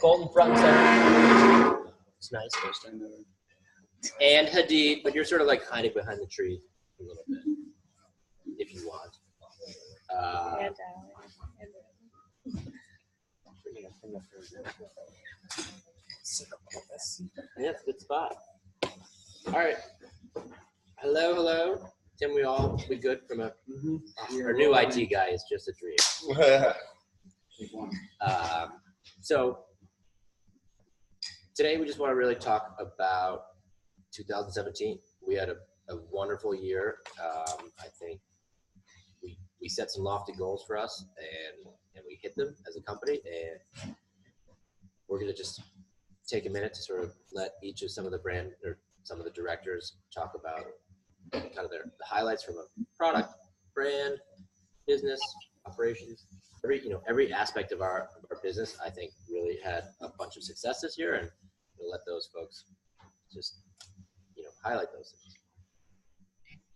Colton front and center. It's nice. And Hadid, but you're sort of like hiding behind the tree a little bit, if you want. Yeah, it's a good spot. All right. Hello. Tim, we good from our new IT guy is just a dream. So today we just want to really talk about 2017. We had a wonderful year. I think we set some lofty goals for us and we hit them as a company, and we're going to just take a minute to sort of let each of some of the brand or some of the directors talk about kind of the highlights from a product, brand, business, operations. Every aspect of our business, I think, really had a bunch of success this year, and we'll let those folks just highlight those things.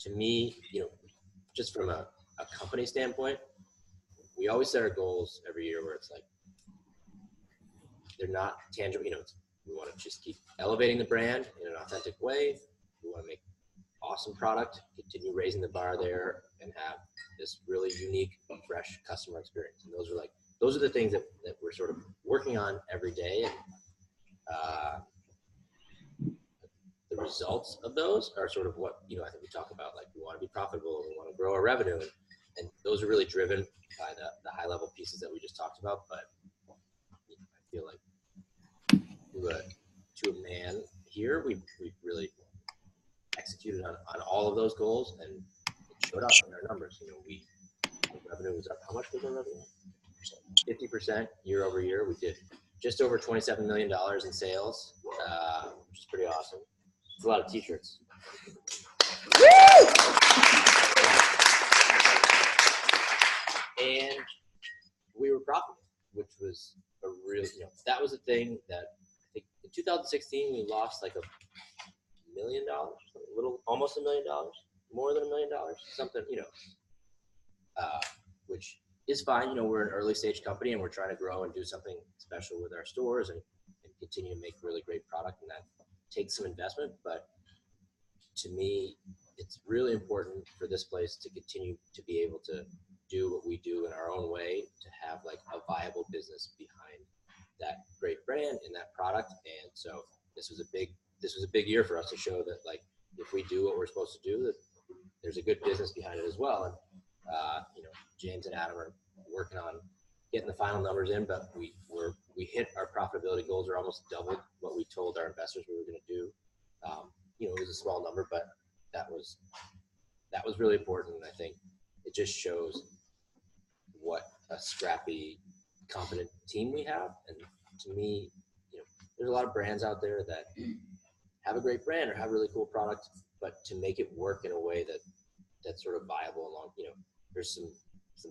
To me, just from a company standpoint, we always set our goals every year where it's like they're not tangible. We want to just keep elevating the brand in an authentic way. We want to make awesome product, continue raising the bar there, and have this really unique, fresh customer experience. And those are the things that we're sort of working on every day. And the results of those are sort of what, I think we talk about, like we want to be profitable and we want to grow our revenue. And those are really driven by the high level pieces that we just talked about. But I feel like to a man here, we've really executed on all of those goals, and it showed up in our numbers. Revenue was up. How much was our revenue? 50% year over year. We did just over $27 million in sales, which is pretty awesome. It's a lot of t-shirts. Woo! And we were profitable, which was a really, that was a thing that I think in 2016 we lost like $1 million, almost $1 million, more than $1 million, something, which is fine. We're an early stage company and we're trying to grow and do something special with our stores and continue to make really great product, and that takes some investment. But to me, it's really important for this place to continue to be able to do what we do in our own way, to have like a viable business behind that great brand and that product. And so this was a big year for us to show that, like, if we do what we're supposed to do, that there's a good business behind it as well. And James and Adam are working on getting the final numbers in, but we hit our profitability goals, or almost doubled what we told our investors we were going to do. It was a small number, but that was really important. And I think it just shows what a scrappy, competent team we have. And to me, there's a lot of brands out there that have a great brand or have really cool products, but to make it work in a way that's sort of viable along, there's some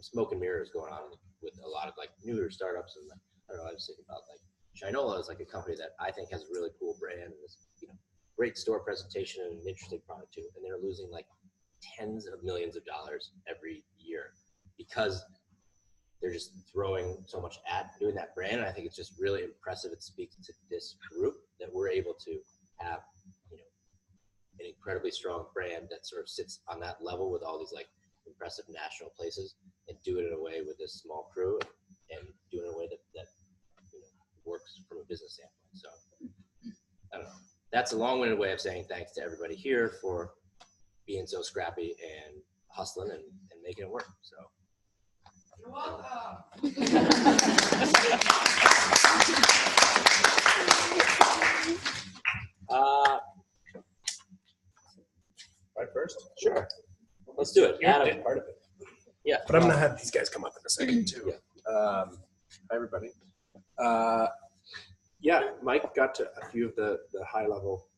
smoke and mirrors going on with a lot of like newer startups. And I don't know, I was thinking about like Shinola is like a company that I think has a really cool brand and this, great store presentation and an interesting product too. And they're losing like tens of millions of dollars every year because they're just throwing so much at doing that brand. And I think it's just really impressive. It speaks to this group that we're able to have, an incredibly strong brand that sort of sits on that level with all these like impressive national places, and do it in a way with this small crew and do it in a way that works from a business standpoint. So I don't know. That's a long-winded way of saying thanks to everybody here for being so scrappy and hustling and making it work. So you're welcome. Right first? Sure. Let's do it. Adam, part of it. Yeah. But I'm going to have these guys come up in a second, too. Yeah. Hi, everybody. Mike got to a few of the high-level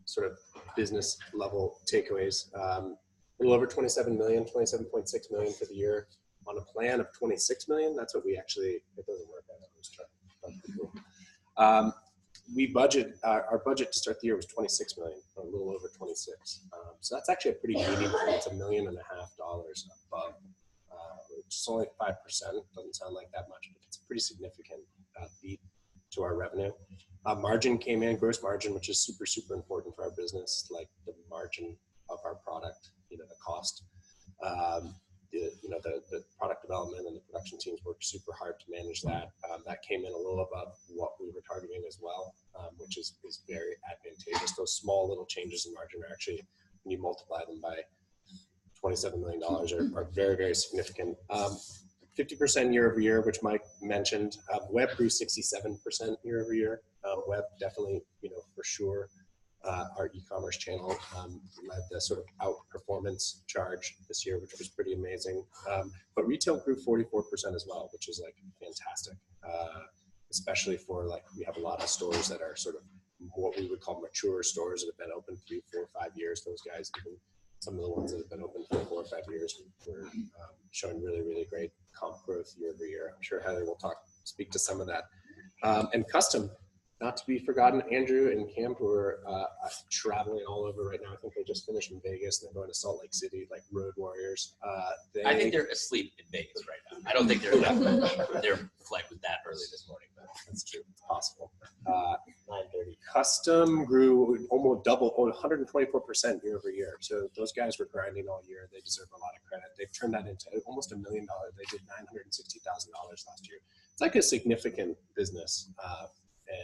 sort of business-level takeaways. A little over 27 million, 27.6 million for the year on a plan of 26 million. That's what we actually, it doesn't work out. I was trying. Our budget to start the year was 26 million, a little over 26. So that's actually a pretty meaningful, it's $1.5 million above, it's only 5%. Doesn't sound like that much, but it's a pretty significant beat to our revenue. Margin came in, gross margin, which is super, super important for our business, like the margin of our product, the cost. The product development and the production teams worked super hard to manage that. That came in a little above what we were targeting as well, which is very advantageous. Those small little changes in margin are actually, when you multiply them by $27 million, are very, very significant. 50% year over year, which Mike mentioned. Web grew 67% year over year. Web definitely, for sure. Our e-commerce channel led the sort of outperformance charge this year, which was pretty amazing. But retail grew 44% as well, which is like fantastic, especially for we have a lot of stores that are sort of what we would call mature stores that have been open 3, 4, 5 years. Those guys, even some of the ones that have been open for 4 or 5 years, were showing really, really great comp growth year over year. I'm sure Heather will speak to some of that. And custom. Not to be forgotten, Andrew and Cam, who are traveling all over right now. I think they just finished in Vegas and they're going to Salt Lake City, like road warriors. I think they're asleep in Vegas right now. I don't think their flight was that early this morning, but that's true. It's possible. 9:30. Custom grew almost double, 124% year over year. So those guys were grinding all year. They deserve a lot of credit. They've turned that into almost $1 million. They did $960,000 last year. It's like a significant business.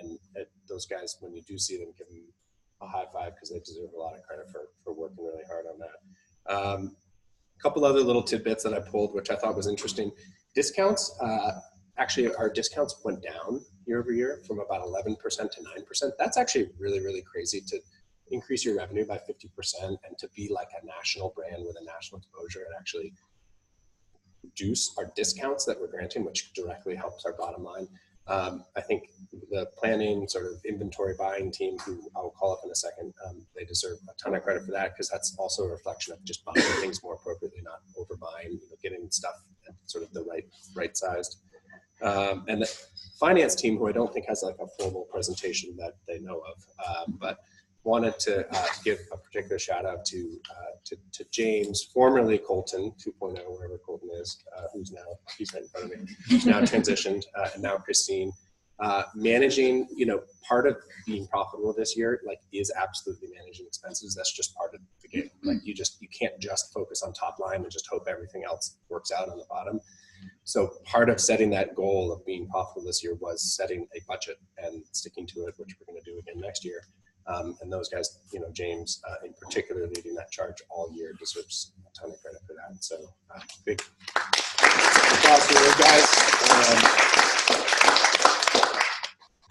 And those guys, when you do see them, give them a high five because they deserve a lot of credit for working really hard on that. A couple other little tidbits that I pulled, which I thought was interesting. Discounts, actually our discounts went down year over year from about 11% to 9%. That's actually really, really crazy to increase your revenue by 50% and to be like a national brand with a national exposure and actually reduce our discounts that we're granting, which directly helps our bottom line. I think the planning sort of inventory buying team, who I'll call up in a second, they deserve a ton of credit for that because that's also a reflection of just buying things more appropriately, not overbuying, getting stuff at sort of the right sized. And the finance team, who I don't think has like a formal presentation that they know of, but wanted to give a particular shout out to James, formerly Colton 2.0, wherever Colton is, he's right in front of me, who's now transitioned, and now Christine. Managing, part of being profitable this year, is absolutely managing expenses. That's just part of the game. You can't just focus on top line and just hope everything else works out on the bottom. So part of setting that goal of being profitable this year was setting a budget and sticking to it, which we're going to do again next year. And those guys, James in particular, leading that charge all year, deserves a ton of credit for that. So big applause for those guys.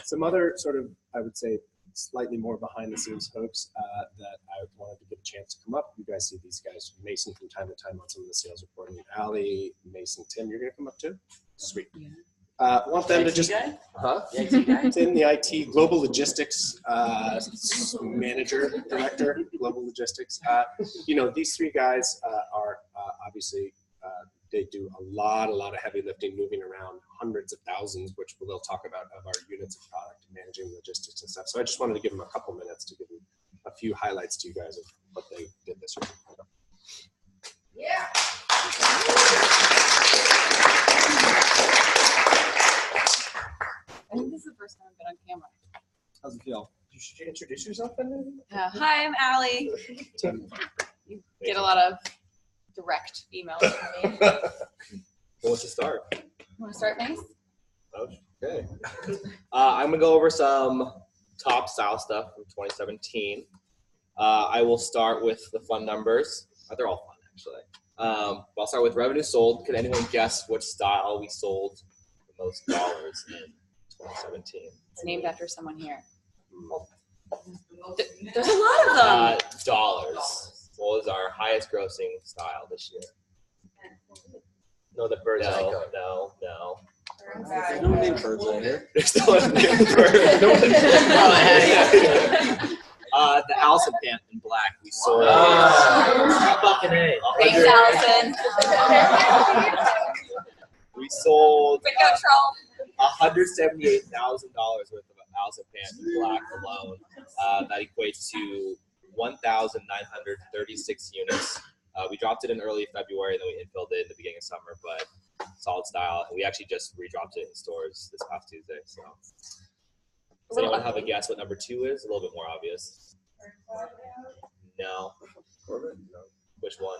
Some other sort of, I would say, slightly more behind the scenes folks that I wanted to get a chance to come up. You guys see these guys, Mason from time to time on some of the sales reporting. Allie, Mason, Tim, you're going to come up too? Sweet. Yeah. Want them to just, guy? The IT guy? Tim, the IT global logistics manager, director, global logistics. These three guys are obviously, they do a lot of heavy lifting, moving around hundreds of thousands, which they'll talk about, of our units of product, managing logistics and stuff. So I just wanted to give them a couple minutes to give them a few highlights to you guys of what they did this year. Yeah. I think this is the first time I've been on camera. How's it feel? You should introduce yourself then. Hi, I'm Allie. You get a lot of direct emails from me. Who wants to start? Want to start, Mace? Okay. I'm gonna go over some top style stuff from 2017. I will start with the fun numbers. They're all fun, actually. I'll start with revenue sold. Can anyone guess which style we sold the most dollars in 2017? It's named after someone here. There's a lot of them. Dollars. What was our highest grossing style this year? No, the birds. No. There's no name birds on here. There's no name birds. The Allison pant in black. We sold. Fucking A. Thanks, Allison. We sold Quick out, troll. $178,000 worth of Allison pant in black alone. That equates to 1,936 units. We dropped it in early February, and then we infilled it in the beginning of summer. But solid style. And we actually just redropped it in stores this past Tuesday. So does little anyone have a update. guess what number 2 is? A little bit more obvious. No. Corvette? Which one?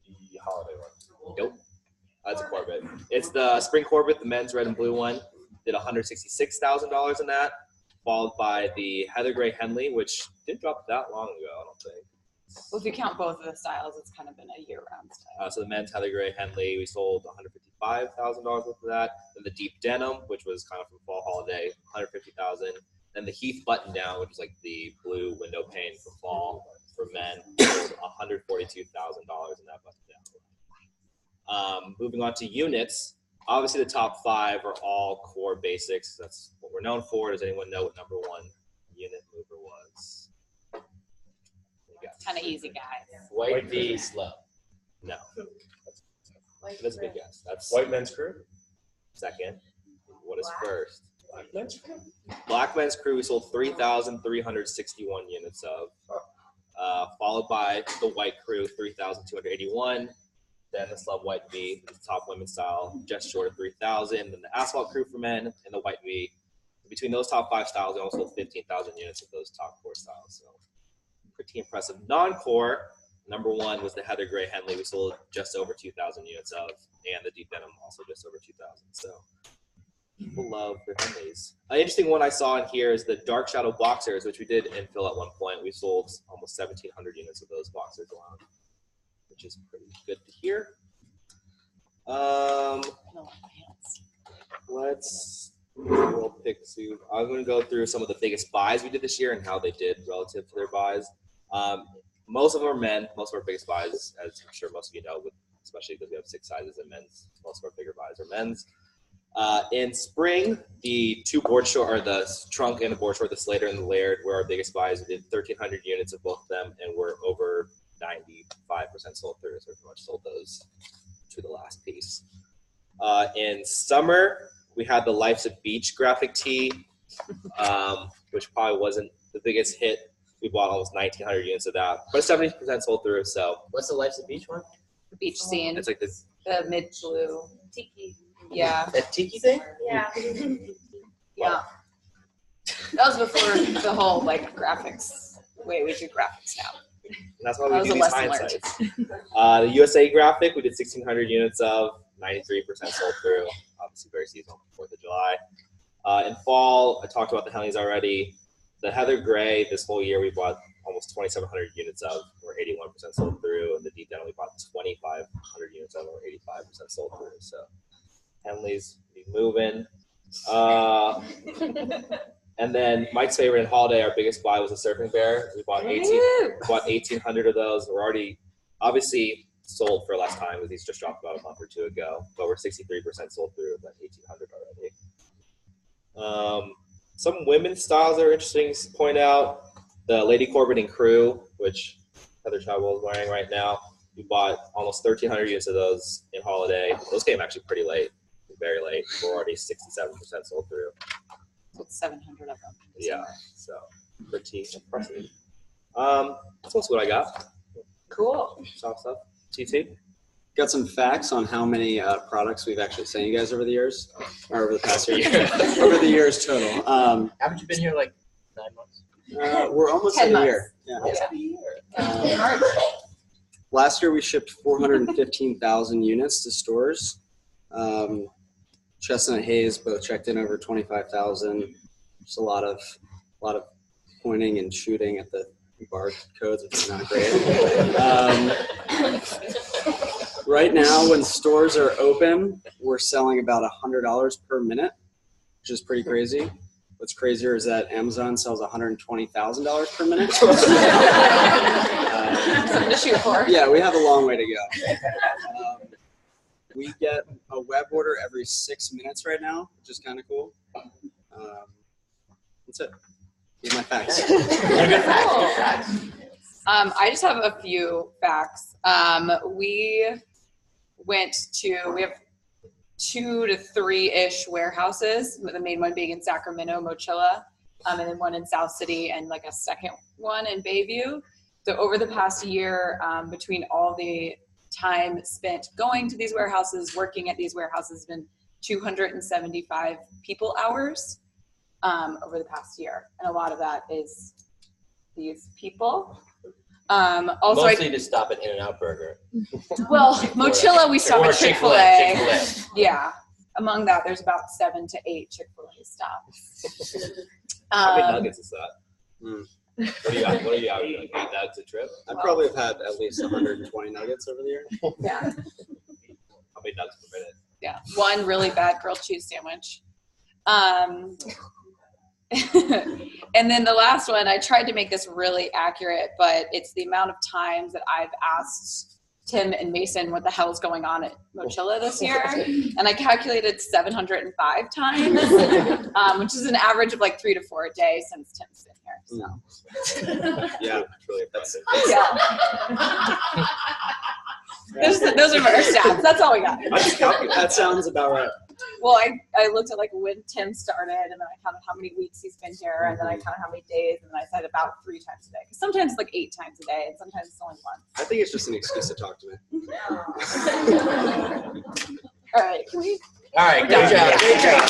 The holiday one. Nope. That's a Corvette. It's the Spring Corvette, the men's red and blue one. Did $166,000 in that, followed by the Heather Gray Henley, which didn't drop that long ago, I don't think. Well, if you count both of the styles, it's kind of been a year-round style. So the men's Heather Gray Henley, we sold $155,000 worth of that. Then the deep denim, which was kind of from fall holiday, $150,000. Then the Heath button down, which is like the blue window pane for fall for men, sold $142,000 in that button down. Moving on to units, obviously the top 5 are all core basics. That's what we're known for. Does anyone know what number 1 unit mover was? Kind of easy, guys. White V slow. No. That's a big guess. That's White men's crew. second. What is first? Black men's crew. Black men's crew, we sold 3,361 units of. Followed by the white crew, 3,281. Then the Slub White V, the top women's style, just short of 3,000. Then the Asphalt crew for men and the White V. Between those top 5 styles, we almost sold 15,000 units of those top 4 styles. So pretty impressive. Non-core, number 1 was the Heather Gray Henley. We sold just over 2,000 units of, and the deep denim also just over 2,000. So people love their Henleys. An interesting one I saw in here is the Dark Shadow Boxers, which we did infill at one point. We sold almost 1,700 units of those boxers alone, which is pretty good to hear. Let's we'll pick two. I'm going to go through some of the biggest buys we did this year and how they did relative to their buys. Most of them are men. Most of our biggest buys, as I'm sure most of you know, especially because we have 6 sizes in men's, most of our bigger buys are men's. In spring, the 2 board short, or the trunk and the board short, the Slater and the Laird, were our biggest buys. We did 1,300 units of both of them, and we're over 95% sold through. So we pretty much sold those to the last piece. In summer, we had the Life's a Beach graphic tee, which probably wasn't the biggest hit. We bought almost 1,900 units of that, but 70% sold through. So What's the Life's a Beach one? The beach scene, it's like this. the mid blue. Tiki. Yeah, That tiki thing? Yeah. yeah. That was before the whole like graphics. Wait, we do graphics now. And that's why That we was do a these lesson learned. hindsights. The USA graphic, we did 1,600 units of, 93% sold through. Obviously, very seasonal, 4th of July. In fall, I talked about the Henleys already. The Heather Gray, this whole year, we bought almost 2,700 units of, or 81% sold through. And the deep denim, we bought 2,500 units of, or 85% sold through. So Henleys be moving. And then Mike's favorite in holiday, our biggest buy was a Surfing Bear. We bought 1,800 of those. We're already obviously sold for less time because these just dropped about a month or 2 ago, but we're 63% sold through that 1,800 already. Some women's styles that are interesting to point out. The Lady Corbin and Crew, which Heather Chadwell is wearing right now. We bought almost 1,300 units of those in holiday. Those came actually pretty late, very late. We're already 67% sold through. With 700 of them. Yeah, so pretty impressive. That's most what I got. Cool. Soft stuff. TT? Got some facts on how many products we've actually sent you guys over the years, or over the past year, over the years total. Haven't you been here like 9 months? We're almost 10 at a months. year. Yeah. In March. Last year we shipped 415,000 units to stores. Chestnut Hayes both checked in over 25,000. Just a lot of pointing and shooting at the bar codes, which is not great. Right now, when stores are open, we're selling about $100 per minute, which is pretty crazy. What's crazier is that Amazon sells $120,000 per minute. Something to shoot for. Yeah, we have a long way to go. We get a web order every 6 minutes right now, which is kind of cool. That's it. These are my facts. I just have a few facts. We have 2 to 3-ish warehouses, with the main one being in Sacramento, Mochila, and then one in South City, and like a second one in Bayview. So over the past year, between all the time spent going to these warehouses, working at these warehouses has been 275 people hours over the past year. And a lot of that is these people. Also, Mostly to stop at In-N-Out Burger. well, Mochilla, we stop Or at Chick-fil-A. Chick-fil-A. Yeah. Among that, there's about 7 to 8 Chick-fil-A stops. How many nuggets is that? What do you got? What are you out? Like 8 nuggets a trip? I probably have had at least 120 nuggets over the year. Yeah. How many nuggets per minute? Yeah. One really bad grilled cheese sandwich. And then the last one, I tried to make this really accurate, but it's the amount of times that I've asked Tim and Mason what the hell's going on at Mochilla this year. And I calculated 705 times, which is an average of like 3 to 4 a day since Tim's been here. So. Yeah, that's really impressive. Yeah. Those are our stats. That's all we got. I just calculated. That sounds about right. Well, I looked at like when Tim started, and then I counted how many weeks he's been here, and then I counted how many days, and then I said about 3 times a day. 'Cause sometimes it's like 8 times a day, and sometimes it's only 1. I think it's just an excuse to talk to me. All right, can we? All right, We're good done. job. Great job.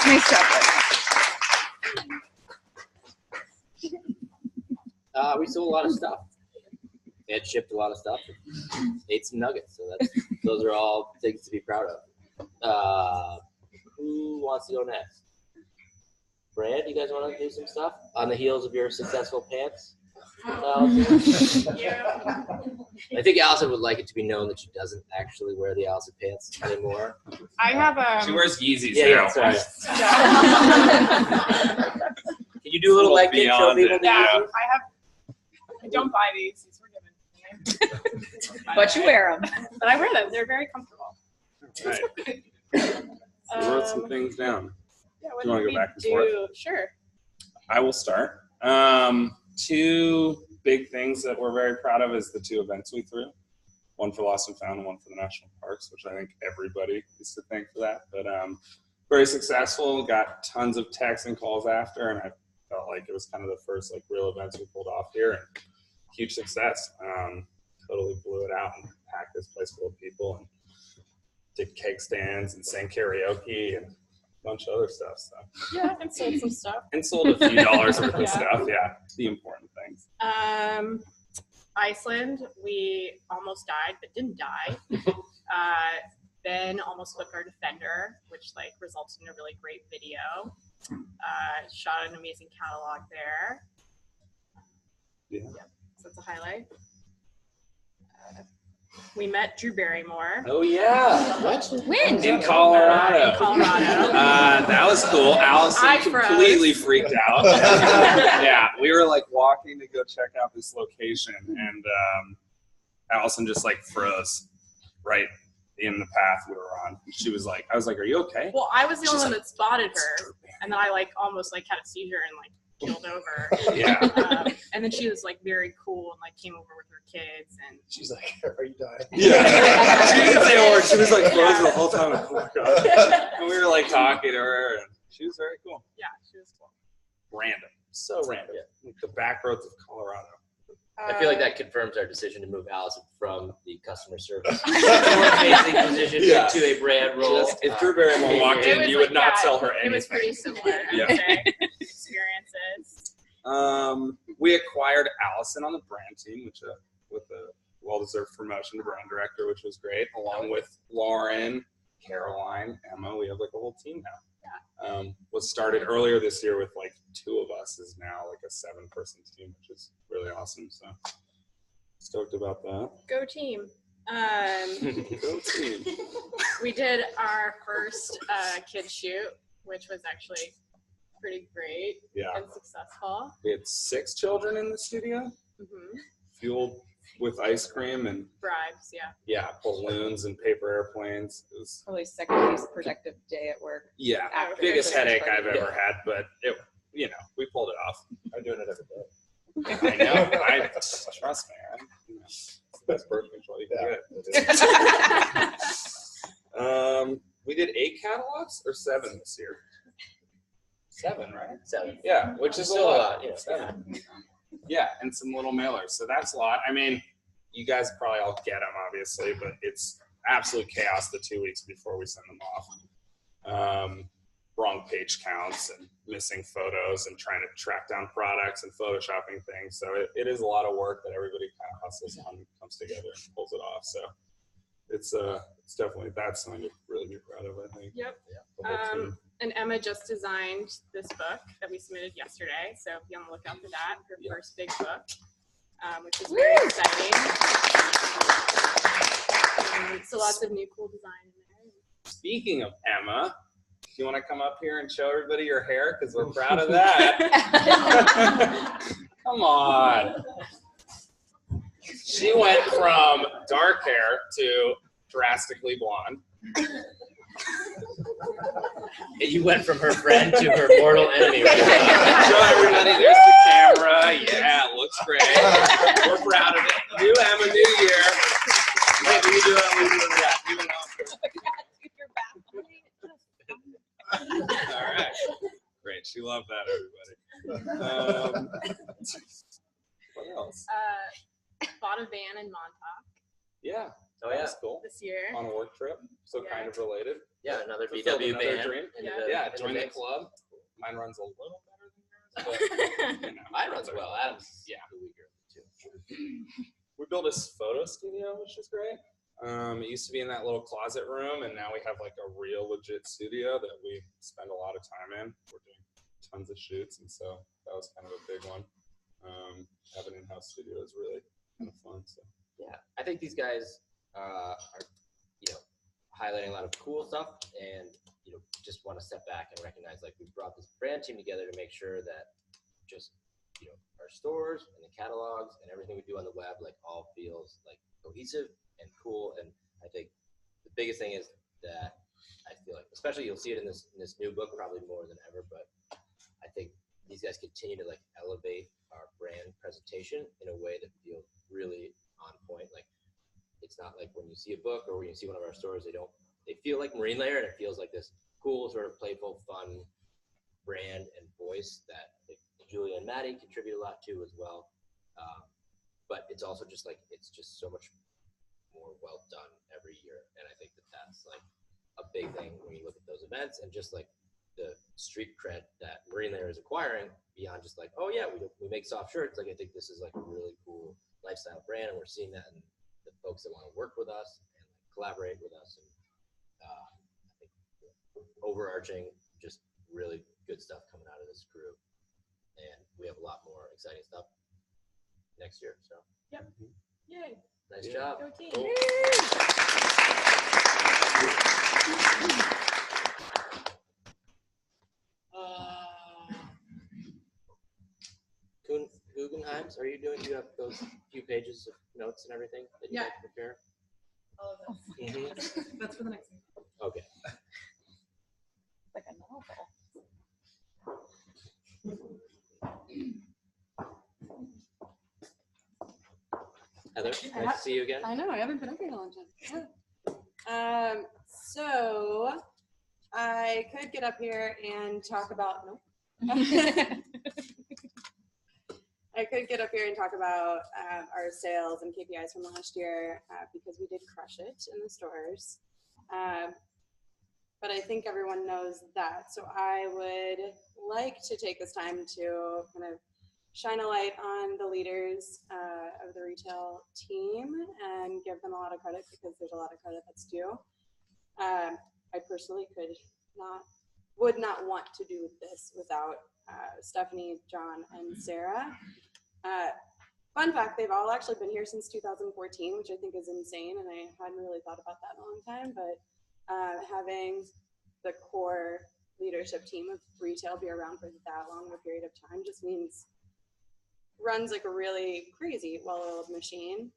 Nice job. We sold a lot of stuff. Ed shipped a lot of stuff. Ate some nuggets. So those are all things to be proud of. Who wants to go next? Brad, you guys want to do some stuff on the heels of your successful pants? I think Allison would like it to be known that she doesn't actually wear the Allison pants anymore. I have She wears Yeezys Yeah, now. sorry. Can you do a little leg kick? Show people the Yeah, Yeezys? I don't buy these. These were given to me. But you wear them. But I wear them. They're very comfortable. Right. We wrote some things down. Yeah, what Do you wanna did go we back and forth? do? Sure. I will start. 2 big things that we're very proud of is the 2 events we threw. One for Lost and Found and one for the National Parks, which I think everybody is to thank for that. But very successful, got tons of texts and calls after, and I felt like it was kind of the first like real events we pulled off here, and huge success. Totally blew it out and packed this place full of people and did keg stands and sang karaoke and a bunch of other stuff. So. Yeah, and sold some stuff. And sold a few dollars worth of Yeah. stuff. Yeah, the important things. Iceland, we almost died, but didn't die. Ben almost flipped our Defender, which like resulted in a really great video. Shot an amazing catalog there. Yeah. So that's a highlight. We met Drew Barrymore. Oh yeah. What? When? In Colorado. In Colorado. That was cool. Allison I froze. completely freaked out. Yeah, we were like walking to go check out this location, and Allison just like froze right in the path we were on. She was like, I was like, "Are you okay?" Well, I was the She's only one like, that spotted her, and then I like almost like had a seizure and like keeled over. Yeah. And then she was like very cool and like came over with her kids and She's like, "Are you dying?" Yeah. She didn't say a word. She was like frozen the whole time. Like, oh my god. And we were like talking to her, and she was very cool. yeah, she was cool. Random, so random. Like the back roads of Colorado. I feel like that confirms our decision to move Allison from the customer service facing position Yeah. into a brand role. Just, if Drew Barrymore walked It in, was you like, would not yeah, sell her It was anything. pretty similar, I Yeah. would say, experiences. We acquired Allison on the brand team, which with a well-deserved promotion to brand director, which was great, along with Lauren, Caroline, Emma. We have like a whole team now. Was started earlier this year with like 2 of us, is now like a 7-person team, which is really awesome. So stoked about that. Go team. Go team. We did our first kids shoot, which was actually pretty great Yeah. and successful. We had 6 children in the studio, fueled with ice cream and Bribes, yeah. balloons and paper airplanes. It was Probably second least productive day at work. After biggest the headache party. I've ever had, but it, we pulled it off. I'm doing it every day. I know. Trust me. It's the best birth control you can get. We did 8 catalogs or 7 this year. 7, right? 7. Yeah, which is Still a a lot. lot, yeah. 7. Yeah, and some little mailers. So that's a lot. I mean, you guys probably all get them, obviously, but it's absolute chaos the 2 weeks before we send them off. Wrong page counts and missing photos and trying to track down products and photoshopping things. So it is a lot of work that everybody kind of hustles on and comes together and pulls it off. So it's definitely, that's something to really be proud of, I think. Yep. The whole team. And Emma just designed this book that we submitted yesterday. So be on the lookout for that, her first big book, which is very exciting. So lots of new cool design in there. Speaking of Emma, you want to come up here and show everybody your hair? Because we're proud of that. Come on. She went from dark hair to drastically blonde. You went from her friend to her mortal enemy. Show everybody, there's the camera. Yeah, it looks great. We're proud of it. New Emma, new year. Wait, we do it. We do it. Yeah, even all right. Great. She loved that, everybody. What else? Bought a van in Montauk Yeah. Oh, That yeah. was cool. this year. On a work trip. So Yeah. kind of related. Yeah, another Fulfilled VW another van. dream. into Yeah. the- Yeah, into join the mix. club. Mine runs a little better than yours, but you know, Mine runs well. Adam's Yeah. the weaker of the two. we built a photo studio, which is great. It used to be in that little closet room, and now we have like a real legit studio that we spend a lot of time in. We're doing tons of shoots, and so that was kind of a big one. Have an in-house studio is really kind of fun. So Yeah, I think these guys are, highlighting a lot of cool stuff, and just want to step back and recognize like we brought this brand team together to make sure that just our stores and the catalogs and everything we do on the web like all feels like cohesive and cool. And I think the biggest thing is that I feel like, especially you'll see it in this new book probably more than ever, but I think these guys continue to like elevate our brand presentation in a way that feels really on point. Like it's not like when you see a book or when you see one of our stores, they feel like Marine Layer, and it feels like this cool sort of playful, fun brand and voice that like, Julia and Maddie contribute a lot to as well. But it's also just like, it's just so much more well done every year. And I think that that's like a big thing when you look at those events and just like the street cred that Marine Layer is acquiring beyond just like, oh yeah, we make soft shirts. Like I think this is like a really cool lifestyle brand, and we're seeing that in the folks that want to work with us and like, collaborate with us. And I think overarching, just really good stuff coming out of this crew. And we have a lot more exciting stuff next year. So Yep. Yay. nice Yeah. job. Go team. Cool. Guggenheims, are you doing? Do you have those few pages of notes and everything that you Yeah. like to prepare? All of it. Mhm. That's for the next one. Okay. Like a novel. Heather, nice to see you again. I know, I haven't been up here in a long time. Yeah. So I could get up here and talk about, nope. I could get up here and talk about our sales and KPIs from last year because we did crush it in the stores. But I think everyone knows that. So I would like to take this time to kind of shine a light on the leaders of the retail team and give them a lot of credit because there's a lot of credit that's due. I personally would not want to do this without Stephanie, John, and Sarah. Fun fact, they've all actually been here since 2014, which I think is insane, and I hadn't really thought about that in a long time, but having the core leadership team of retail be around for that long of a period of time just means runs like a really crazy, well-oiled machine.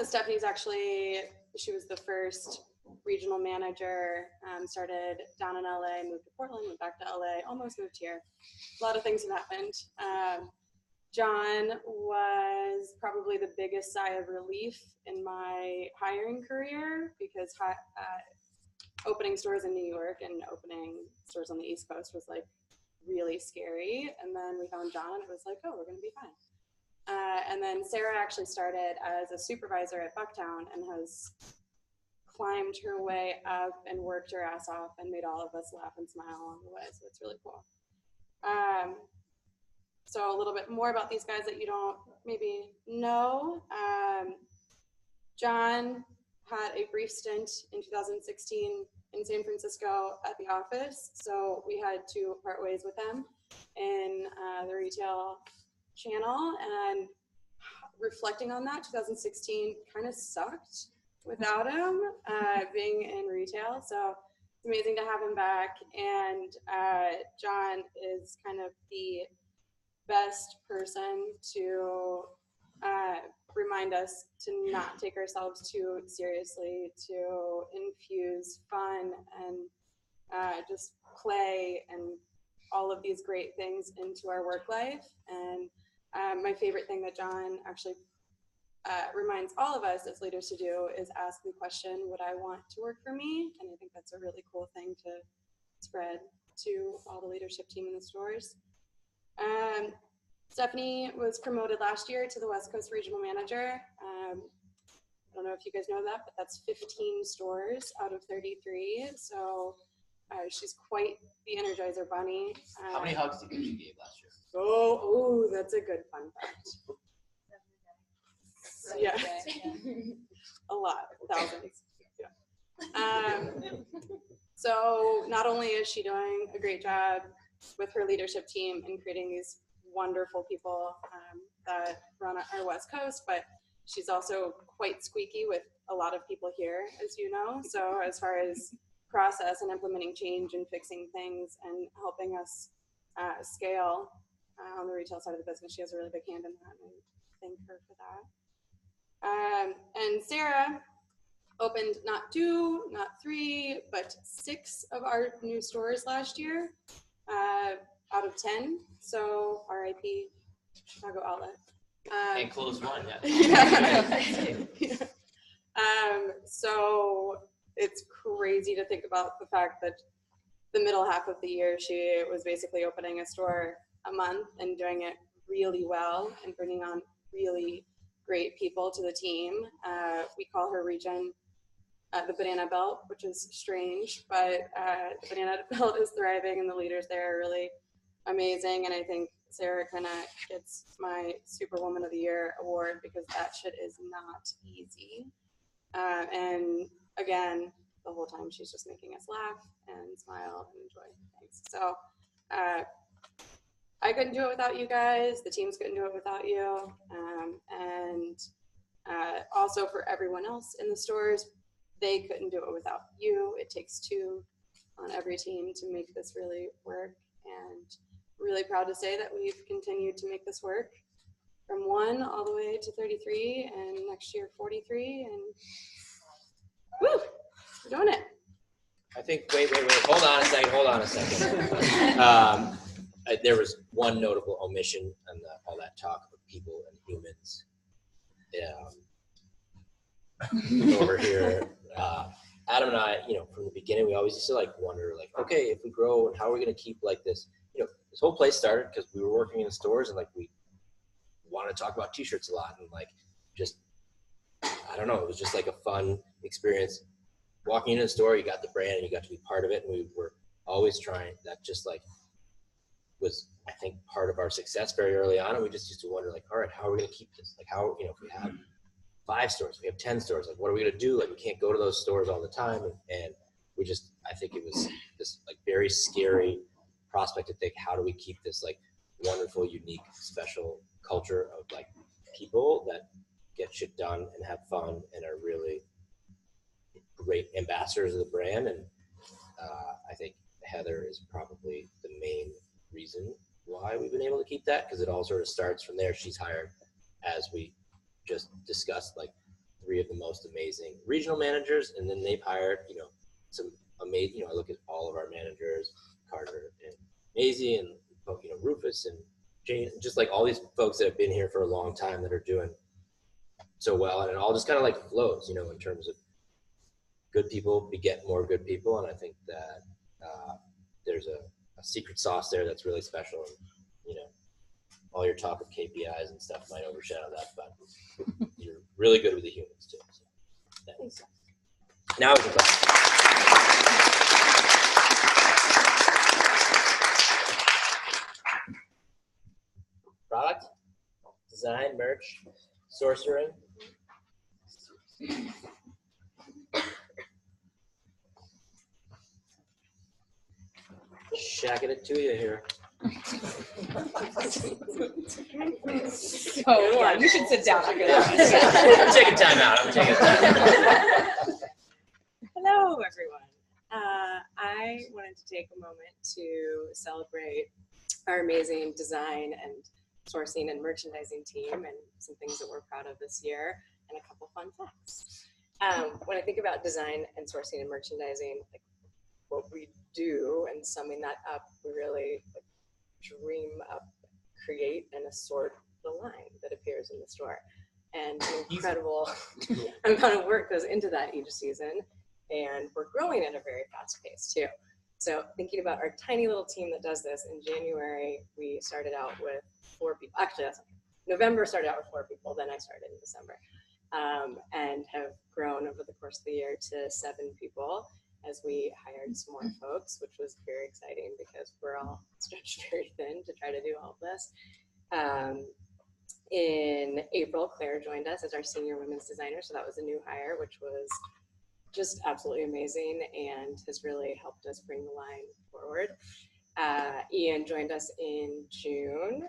Stephanie's she was the first regional manager, started down in LA, moved to Portland, went back to LA, almost moved here. A lot of things have happened. John was probably the biggest sigh of relief in my hiring career because opening stores in New York and opening stores on the East Coast was like really scary. And then we found John and it was like, oh, we're going to be fine. And then Sarah actually started as a supervisor at Bucktown and has climbed her way up and worked her ass off and made all of us laugh and smile along the way. So it's really cool. So a little bit more about these guys that you don't maybe know. John had a brief stint in 2016 in San Francisco at the office. So we had to part ways with him in the retail channel, and reflecting on that, 2016 kind of sucked without him being in retail. So it's amazing to have him back. And John is kind of the best person to remind us to not take ourselves too seriously, to infuse fun and just play and all of these great things into our work life. And my favorite thing that John actually reminds all of us as leaders to do is ask the question, would I want to work for me? And I think that's a really cool thing to spread to all the leadership team in the stores. Stephanie was promoted last year to the West Coast Regional Manager. I don't know if you guys know that, but that's 15 stores out of 33. So she's quite the Energizer Bunny. How many hugs do you think she gave last year? Oh, that's a good fun fact. Yeah, a lot, thousands. Yeah. So not only is she doing a great job with her leadership team and creating these wonderful people that run our West Coast, but she's also quite squeaky with a lot of people here, as you know. So as far as process and implementing change and fixing things and helping us scale on the retail side of the business, she has a really big hand in that, and I thank her for that. And Sarah opened not 2, not 3, but 6 of our new stores last year out of 10. So RIP Chicago Outlet. And closed one, yeah. Yeah. So it's crazy to think about the fact that the middle half of the year she was basically opening a store a month and doing it really well and bringing on really great people to the team. We call her region the Banana Belt, which is strange, but the Banana Belt is thriving and the leaders there are really amazing. And I think Sarah kind of gets my Superwoman of the Year award because that shit is not easy. And again, the whole time she's just making us laugh and smile and enjoy things. So I couldn't do it without you guys. The teams couldn't do it without you. And also for everyone else in the stores, they couldn't do it without you. It takes 2 on every team to make this really work. And really proud to say that we've continued to make this work from 1 all the way to 33 and next year 43, and woo, we're doing it. I think, wait. Hold on a second. There was one notable omission in all that talk of people and humans. Over here, Adam and I, from the beginning, we always used to wonder, okay, if we grow, and how are we going to keep this? This whole place started because we were working in the stores and we wanted to talk about t-shirts a lot and I don't know, it was just a fun experience. Walking into the store, you got the brand and you got to be part of it, and we were always trying. That just was, I think, part of our success very early on, and we just used to wonder all right, how are we going to keep this? How, if we have 5 stores, we have 10 stores, what are we going to do? We can't go to those stores all the time, and we just, I think it was this very scary prospect to think, how do we keep this wonderful, unique, special culture of people that get shit done and have fun and are really great ambassadors of the brand. And I think Heather is probably the main reason why we've been able to keep that, because it all sort of starts from there. She's hired, as we just discussed, 3 of the most amazing regional managers, and then they've hired some amazing, I look at all of our managers, Carter and Maisie and Rufus and Jane, just all these folks that have been here for a long time that are doing so well, and it all just kind of flows, in terms of good people beget more good people. And I think that there's a secret sauce there that's really special. And all your talk of KPIs and stuff might overshadow that, but you're really good with the humans too. So, thanks. Now we can talk. Product, design, merch, sorcering. Shacking it to you here. So yeah, you should sit down after that. I'm taking time out. I'm taking time out. Hello, everyone. I wanted to take a moment to celebrate our amazing design and sourcing and merchandising team and some things that we're proud of this year and a couple fun facts. When I think about design and sourcing and merchandising, like what we do and summing that up, we really like, dream up, create, and assort the line that appears in the store. And an incredible amount of work goes into that each season. And we're growing at a very fast pace too. So thinking about our tiny little team that does this, in January, we started out with 4 people. Actually, that's not true. November started out with 4 people, then I started in December. And have grown over the course of the year to 7 people as we hired some more folks, which was very exciting because we're all stretched very thin to try to do all of this. In April, Claire joined us as our senior women's designer. So that was a new hire, which was just absolutely amazing and has really helped us bring the line forward. Ian joined us in June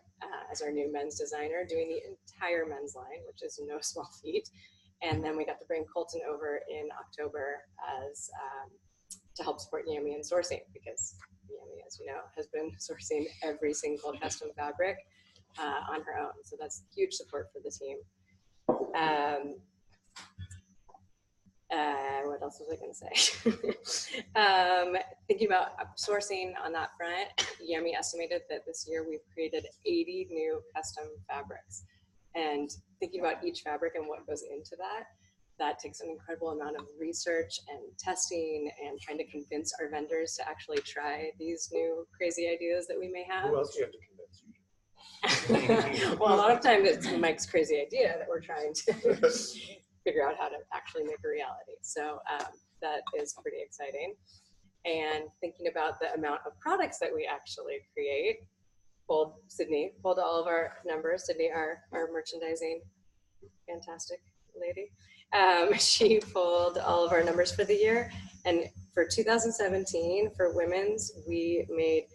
as our new men's designer, doing the entire men's line, which is no small feat. And then we got to bring Colton over in October as to help support Yami in sourcing, because Yami, as you know, has been sourcing every single custom fabric on her own. So that's huge support for the team. What else was I going to say? Thinking about sourcing on that front, Yami estimated that this year we've created 80 new custom fabrics. And thinking about each fabric and what goes into that, that takes an incredible amount of research and testing and trying to convince our vendors to actually try these new crazy ideas that we may have. Who else do you have to convince? Well, a lot of times it's Mike's crazy idea that we're trying to figure out how to actually make a reality. So that is pretty exciting. And thinking about the amount of products that we actually create, pulled all of our numbers. Sydney, our merchandising fantastic lady. She pulled all of our numbers for the year. And for 2017, for women's, we made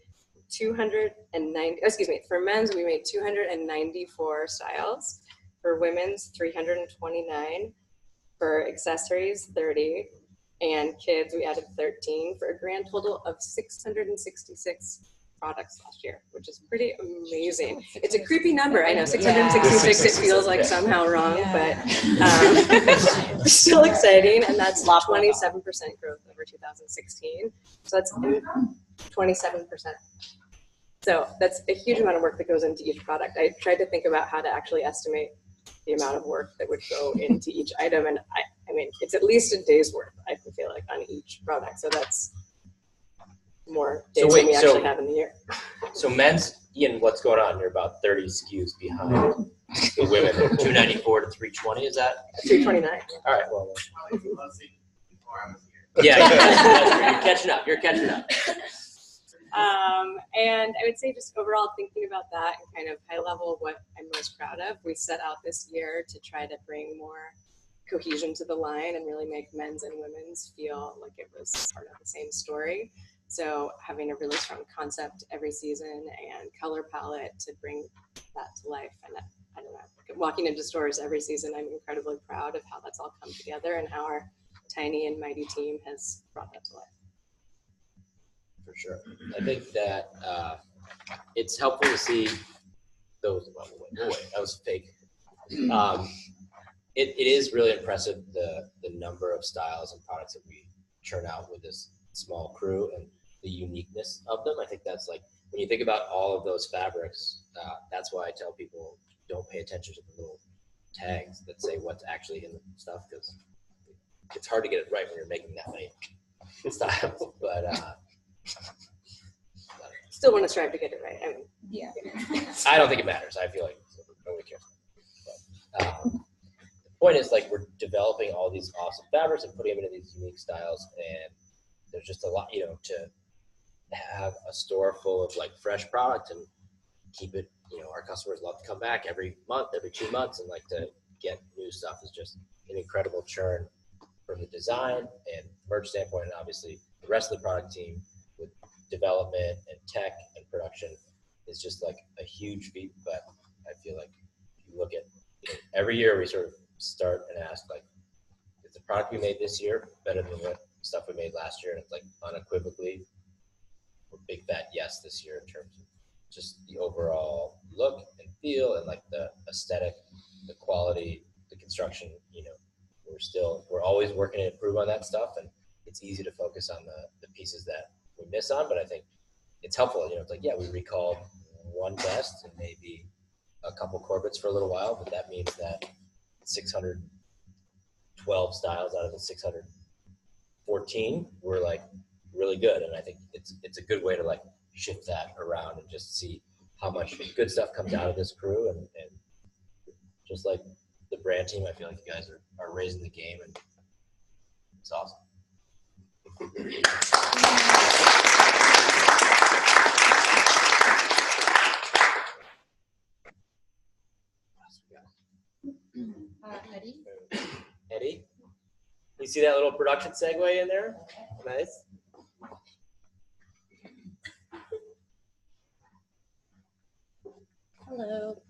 for men's, we made 294 styles. For women's, 329. For accessories, 30. And kids, we added 13 for a grand total of 666 products last year, which is pretty amazing. It's a creepy number. I know, 666, it feels like somehow wrong, but still exciting. And that's 27% growth over 2016. So that's 27%. So that's a huge amount of work that goes into each product. I tried to think about how to actually estimate the amount of work that would go into each item. And I mean, it's at least a day's worth, I feel like, on each product. So that's more days than we actually have in the year. So men's, Ian, what's going on? You're about 30 SKUs behind the women. 294 to 320, is that? 329. All right, well. Yeah, you're catching up. You're catching up. And I would say just overall thinking about that and kind of high level what I'm most proud of, we set out this year to try to bring more cohesion to the line and really make men's and women's feel like it was part of the same story. So having a really strong concept every season and color palette to bring that to life. And I don't know, walking into stores every season, I'm incredibly proud of how that's all come together and how our tiny and mighty team has brought that to life. For sure. I think that it's helpful to see those. Wait, that was fake. It is really impressive the number of styles and products that we churn out with this small crew and the uniqueness of them. I think that's like when you think about all of those fabrics. That's why I tell people don't pay attention to the little tags that say what's actually in the stuff, because it's hard to get it right when you're making that many styles. But still want to strive to get it right. I mean, Yeah. I don't think it matters. I feel like nobody cares. But, the point is, like, we're developing all these awesome fabrics and putting them into these unique styles, and there's just a lot, to have a store full of like fresh product and keep it. Our customers love to come back every month, every 2 months, and like to get new stuff is just an incredible churn from the design and merch standpoint, and obviously the rest of the product team with development and tech and production is just like a huge feat. But I feel like if you look at every year we sort of start and ask, like, is the product we made this year better than what stuff we made last year? And it's like unequivocally a big fat yes this year in terms of just the overall look and feel and like the aesthetic, the quality, the construction. We're always working to improve on that stuff, and it's easy to focus on the pieces that we miss on. But I think it's helpful. It's like, yeah, we recalled one vest and maybe a couple Corbett's for a little while, but that means that 612 styles out of the 614 were like really good. And I think it's a good way to like shift that around and just see how much good stuff comes out of this crew. And just like the brand team, I feel like you guys are raising the game, and it's awesome. Eddie, you see that little production segue in there? Nice. hello.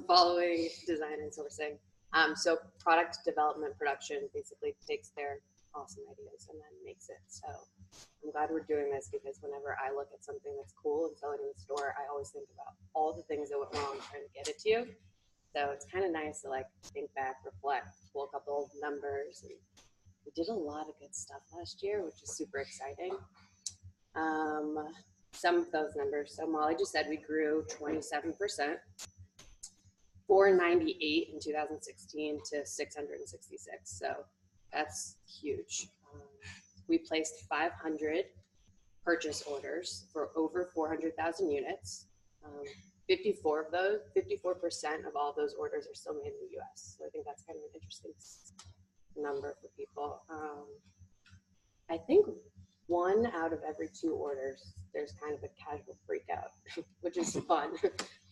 Following design and sourcing. So product development production basically takes their awesome ideas and then makes it. So I'm glad we're doing this, because whenever I look at something that's cool and selling in the store, I always think about all the things that went wrong trying to get it to you. So it's kind of nice to like think back, reflect, pull a couple of numbers. And we did a lot of good stuff last year, which is super exciting. Some of those numbers. So Molly just said we grew 27%, 498 in 2016 to 666. So that's huge. We placed 500 purchase orders for over 400,000 units. 54% of all those orders are still made in the US. So I think that's kind of an interesting number for people. I think 1 out of every 2 orders, there's kind of a casual freak out, which is fun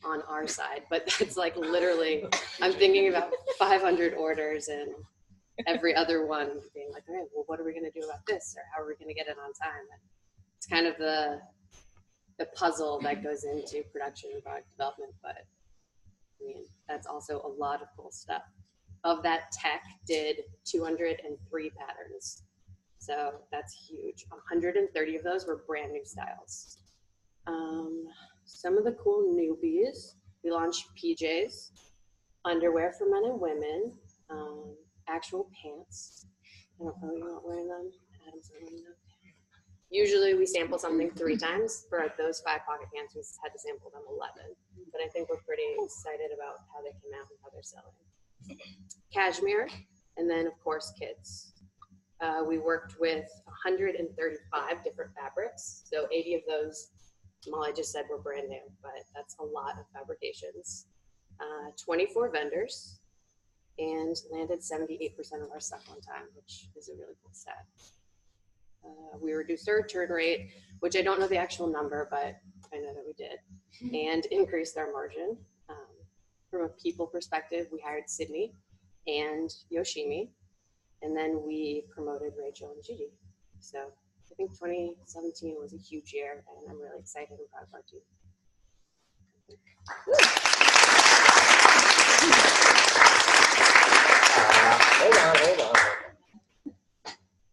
on our side. But that's like literally, I'm thinking about 500 orders and every other one being like, all right, well, what are we going to do about this? Or how are we going to get it on time? And it's kind of the puzzle that goes into production and product development. But I mean, that's also a lot of cool stuff. Of that, tech did 203 patterns. So that's huge. 130 of those were brand new styles. Some of the cool newbies, we launched PJs, underwear for men and women, actual pants. I don't know, you're not wearing them? Adam's not wearing them. Usually we sample something 3 times. For those 5 pocket pants, we had to sample them 11. But I think we're pretty excited about how they came out and how they're selling. Cashmere, and then of course kids. We worked with 135 different fabrics. So 80 of those, Molly just said, were brand new, but that's a lot of fabrications. 24 vendors, and landed 78% of our stuff on time, which is a really cool stat. We reduced our return rate, which I don't know the actual number, but I know that we did, and increased our margin. From a people perspective, we hired Sydney and Yoshimi, and then we promoted Rachel and Gigi. So I think 2017 was a huge year, and I'm really excited and proud of our team. Hold on.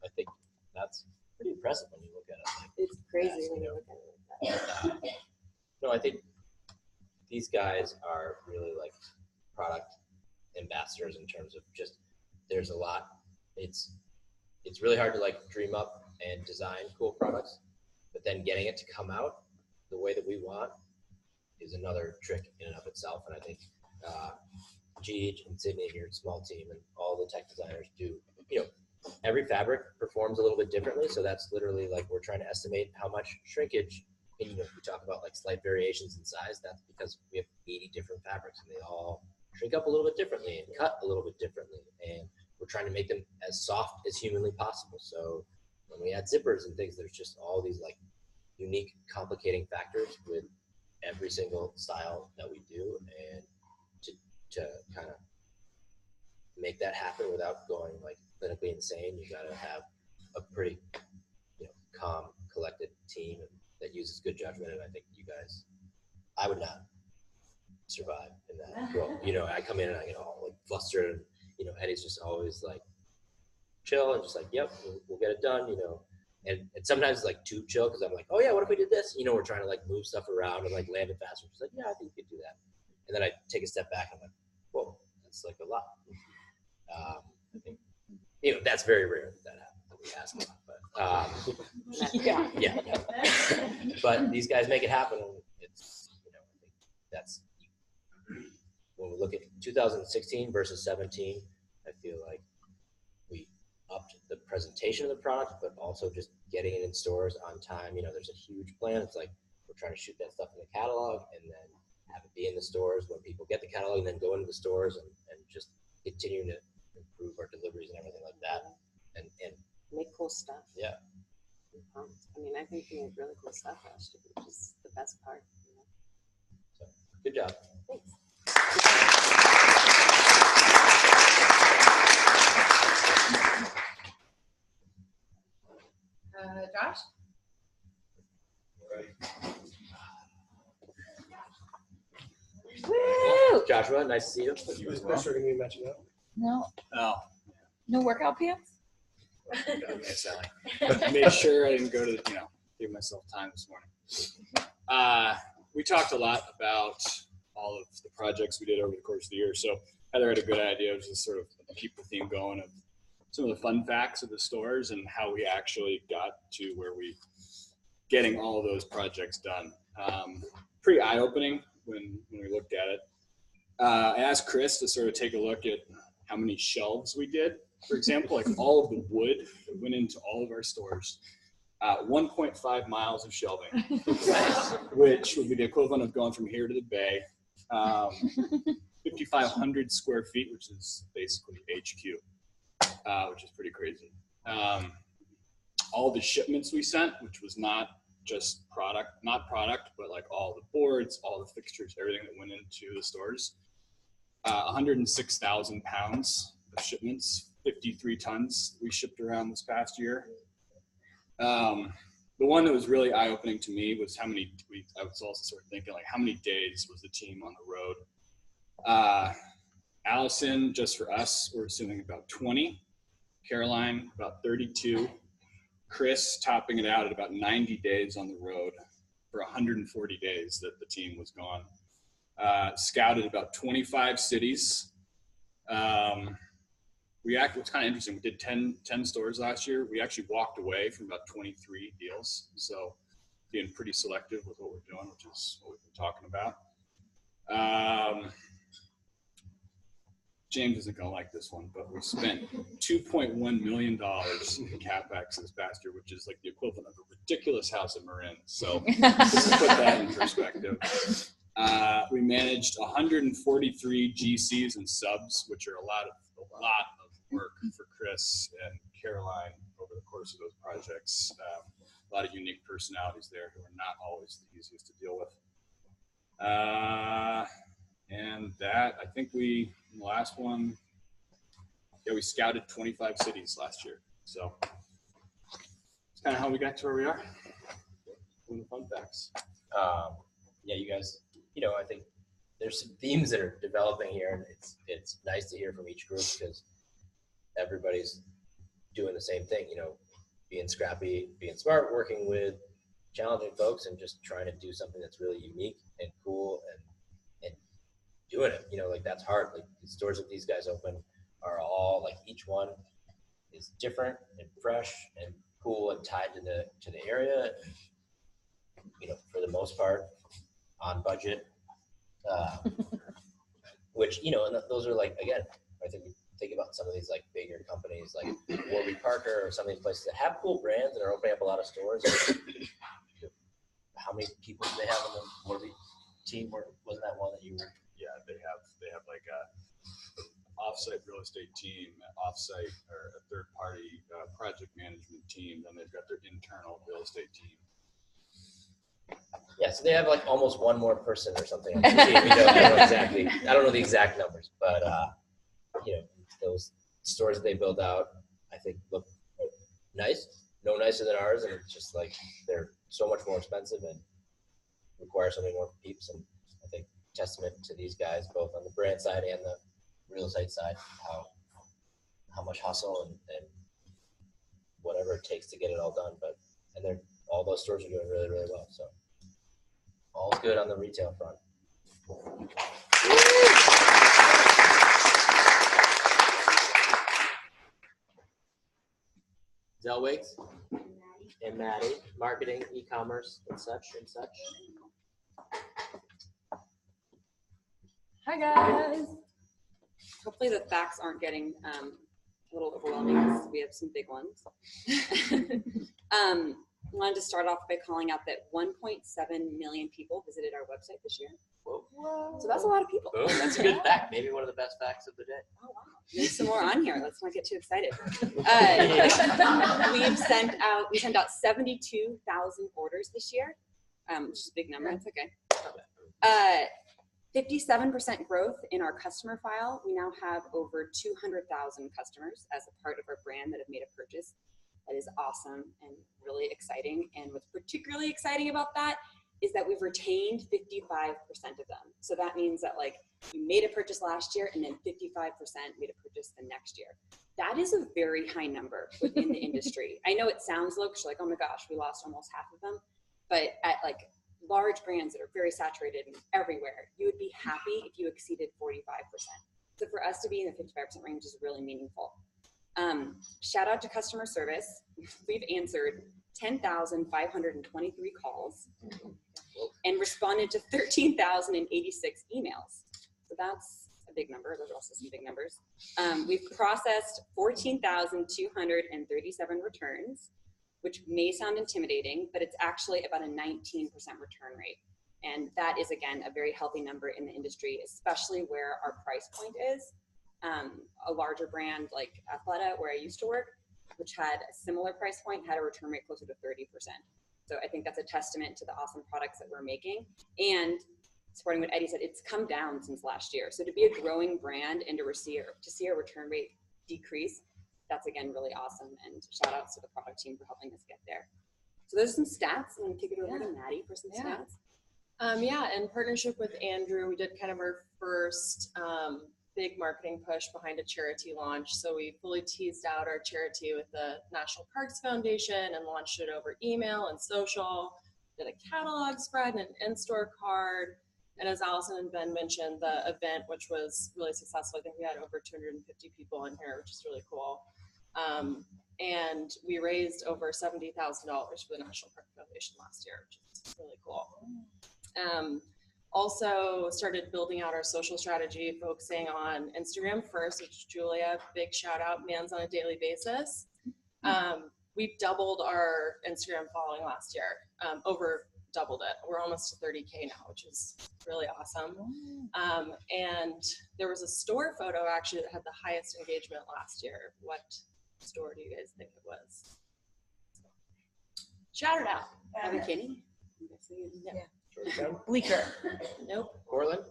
I think that's pretty impressive when you look at it. Like, it's crazy when you look at it like that. No, I think these guys are really like product ambassadors in terms of just, there's a lot. It's really hard to like dream up and design cool products, but then getting it to come out the way that we want is another trick in and of itself. And I think G and Sydney and your small team and all the tech designers do, every fabric performs a little bit differently. So that's literally like we're trying to estimate how much shrinkage. And, you know, we talk about like slight variations in size. That's because we have 80 different fabrics and they all shrink up a little bit differently and cut a little bit differently. And we're trying to make them as soft as humanly possible. So when we add zippers and things, there's just all these like unique complicating factors with every single style that we do. And to kind of make that happen without going like clinically insane, you got to have a pretty, you know, calm, collected team that uses good judgment. And I think you guys, I would not survive in that role. You know, I come in and I get all like flustered, and you know, Eddie's just always like chill and just like, yep, we'll get it done. You know, and sometimes it's like too chill because I'm like, oh yeah, what if we did this? You know, we're trying to like move stuff around and like land it faster. She's like, yeah, I think you could do that. And then I take a step back and I'm like, whoa, that's like a lot. I think, you know, that's very rare that happens. We ask a lot, but yeah. But these guys make it happen. And it's, you know, I think that's when we look at 2016 versus 17. I feel like we upped the presentation of the product, but also just getting it in stores on time. You know, there's a huge plan. It's like we're trying to shoot that stuff in the catalog and then have it be in the stores when people get the catalog, and then go into the stores and just continue to improve our deliveries and everything like that. And Make cool stuff. yeah. I mean, I think we made really cool stuff last year, which is the best part. You know? So good job. Thanks. Josh? Woo! Joshua, nice to see you. You as well. Are going to be matching up? No, Oh, no workout pants? okay, Sally. Made sure I didn't go to, give myself time this morning. We talked a lot about all of the projects we did over the course of the year. So Heather had a good idea of just sort of keep the theme going of some of the fun facts of the stores and how we actually got to where we getting all of those projects done. Pretty eye-opening when we looked at it. I asked Chris to sort of take a look at how many shelves we did. For example, like all of the wood that went into all of our stores, 1.5 miles of shelving, which would be the equivalent of going from here to the bay. 5,500 square feet, which is basically HQ, which is pretty crazy. All the shipments we sent, which was not just product, but like all the boards, all the fixtures, everything that went into the stores. 106,000 pounds of shipments, 53 tons we shipped around this past year. The one that was really eye-opening to me was how many, I was also sort of thinking like how many days was the team on the road? Allison, just for us, we're assuming about 20. Caroline, about 32. Chris topping it out at about 90 days on the road for 140 days that the team was gone. Scouted about 25 cities. It's kind of interesting. We did 10 stores last year. We actually walked away from about 23 deals. So being pretty selective with what we're doing, which is what we've been talking about. James isn't going to like this one, but we spent $2.1 million in CapEx this past year, which is like the equivalent of a ridiculous house in Marin. So just to put that in perspective. We managed 143 GCs and subs, which are a lot of work for Chris and Caroline over the course of those projects. A lot of unique personalities there who are not always the easiest to deal with. And that, I think in the last one, we scouted 25 cities last year. So it's kind of how we got to where we are. Doing the fun facts. Yeah, you guys, I think there's some themes that are developing here, and it's nice to hear from each group because everybody's doing the same thing, being scrappy, being smart, working with challenging folks, and just trying to do something that's really unique and cool and doing it. Like that's hard. Like the stores that these guys open are all like each one is different and fresh and cool and tied to the area. And, for the most part, on budget. Which, and those are like, again, I think we think about some of these like bigger companies like Warby Parker or some of these places that have cool brands and are opening up a lot of stores. How many people do they have on the Warby team? Or wasn't that one that you were? Yeah, they have like a offsite real estate team, offsite or a third party project management team. Then they've got their internal real estate team. Yeah, so they have like almost one more person or something on the team. I don't know exactly. I don't know the exact numbers, but you know, those stores that they build out, I think look nice, no nicer than ours, and it's just like they're so much more expensive and require so many more peeps. And I think testament to these guys, both on the brand side and the real estate side, how much hustle and whatever it takes to get it all done. But and they're all those stores are doing really, really well. So all's good on the retail front. Zellwegs and Maddie, marketing, e-commerce, and such and such. Hi guys. Hopefully the facts aren't getting a little overwhelming because we have some big ones. Wanted to start off by calling out that 1.7 million people visited our website this year. Whoa. So that's a lot of people. Oh, that's a good fact. Maybe one of the best facts of the day. Oh wow. There's some more on here. Let's not get too excited. We sent out 72,000 orders this year, which is a big number. That's okay. 57% growth in our customer file. We now have over 200,000 customers as a part of our brand that have made a purchase. That is awesome and really exciting. And what's particularly exciting about that is that we've retained 55% of them. So that means that like you made a purchase last year and then 55% made a purchase the next year. That is a very high number within the industry. I know it sounds low because you're like, oh my gosh, we lost almost half of them. But at like large brands that are very saturated and everywhere, you would be happy if you exceeded 45%. So for us to be in the 55% range is really meaningful. Shout out to customer service. We've answered 10,523 calls and responded to 13,086 emails. So that's a big number. Those are also some big numbers. We've processed 14,237 returns, which may sound intimidating, but it's actually about a 19% return rate. And that is, again, a very healthy number in the industry, especially where our price point is. A larger brand like Athleta, where I used to work, which had a similar price point, had a return rate closer to 30%. So I think that's a testament to the awesome products that we're making. And supporting what Eddie said, it's come down since last year. So to be a growing brand and to see a return rate decrease, that's again really awesome. And shout outs to the product team for helping us get there. So those are some stats. I'm gonna kick it over to Maddie for some stats. In partnership with Andrew, we did kind of our first big marketing push behind a charity launch. So we fully teased out our charity with the National Parks Foundation and launched it over email and social. Did a catalog spread and an in-store card. And as Allison and Ben mentioned, the event, which was really successful. I think we had over 250 people in here, which is really cool. And we raised over $70,000 for the National Park Foundation last year, which is really cool. Also started building out our social strategy, focusing on Instagram first, which Julia, big shout out, Mans on a daily basis. We doubled our Instagram following last year, over doubled it. We're almost to 30K now, which is really awesome. And there was a store photo actually that had the highest engagement last year. What store do you guys think it was? Shout it out. McKinney? No. Bleecker. Nope. Portland?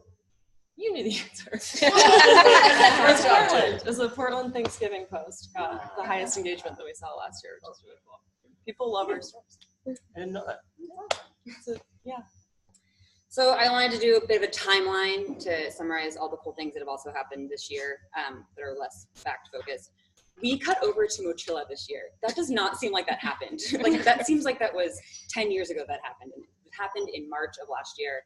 You knew the answer. It was a Portland Thanksgiving post. Got the highest engagement that we saw last year, which is really cool. People love our stores. I didn't know that. So, yeah. So I wanted to do a bit of a timeline to summarize all the cool things that have also happened this year that are less fact focused. We cut over to Mochila this year. That does not seem like that happened. Like that seems like that was 10 years ago that happened. And it happened in March of last year.